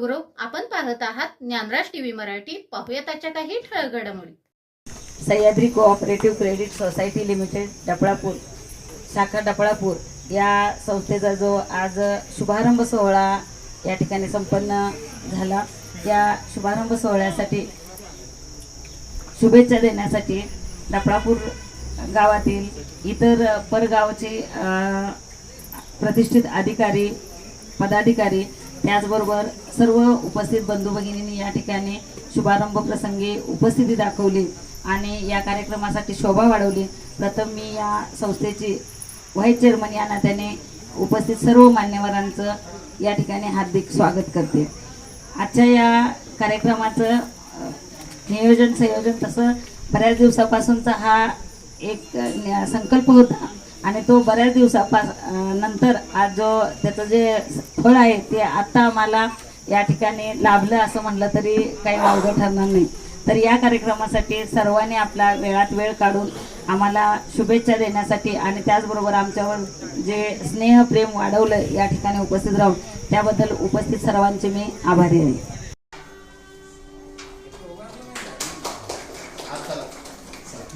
शिवगुरु, आपण पाहत आहात ज्ञानराज टीव्ही मराठी. पाहूया त्याच्या काही ठळक घडामोडी. Sahyadri cooperative credit society limited Daphalapur, शाखा डफळापूर या संस्थेचा जो आज शुभारंभ सोहळा या ठिकाणी संपन्न झाला, या शुभारंभ सोहळ्यासाठी शुभेच्छा देण्यासाठी डफळापूर गावातील इतर परगावचे प्रतिष्ठित अधिकारी, पदाधिकारी, त्याचबरोबर सर्व उपस्थित बंधू भगिनींनी या ठिकाणी शुभारंभ प्रसंगी उपस्थिती दाखवली आणि या कार्यक्रमासाठी शोभा वाढवली. प्रथम मी या संस्थेची व्हाईस चेअरमन या नात्याने उपस्थित सर्व मान्यवरांचं या ठिकाणी हार्दिक स्वागत करते. आजच्या या कार्यक्रमाचं नियोजन संयोजन तसं बऱ्याच दिवसापासूनचा हा एक संकल्प होता आणि तो बऱ्याच दिवसानंतर आज जो त्याचं जे फळ आहे ते आत्ता आम्हाला या ठिकाणी लाभलं असं म्हटलं तरी काही वावगं ठरणार नाही. तर या कार्यक्रमासाठी सर्वांनी आपला वेळात वेळ काढून आम्हाला शुभेच्छा देण्यासाठी आणि त्याचबरोबर आमच्यावर जे स्नेह प्रेम वाढवलं या ठिकाणी उपस्थित राहून त्याबद्दल उपस्थित सर्वांचे मी आभारी आहे.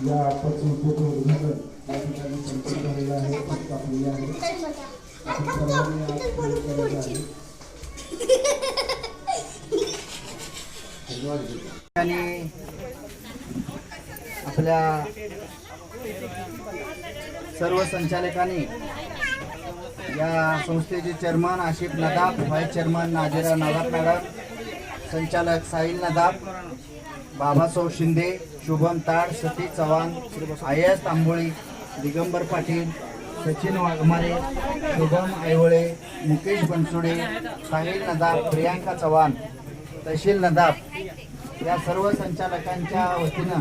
या संस्थेचं उद्घाटन या ठिकाणी संपन्न झालेलं आहे. आपल्याला आहे आपण सर्वांनी आज केलेलं आहे. आणि आपल्या सर्व संचालकांनी, या संस्थेचे चेअरमन आशिफ नदाब, व्हाईस चेअरमन नाजिरा नदाब मॅडम, संचालक साहिल नदाब, बाबासाहेब शिंदे, शुभम ताड, सतीश चव्हाण, आयस तांबोळी, दिगंबर पाटील, सचिन वाघमारे, शुभम ऐवळे, मुकेश बनसोडे, साहिल नदाब, प्रियांका चव्हाण, तहसील नदाब या सर्व संचालकांच्या वतीनं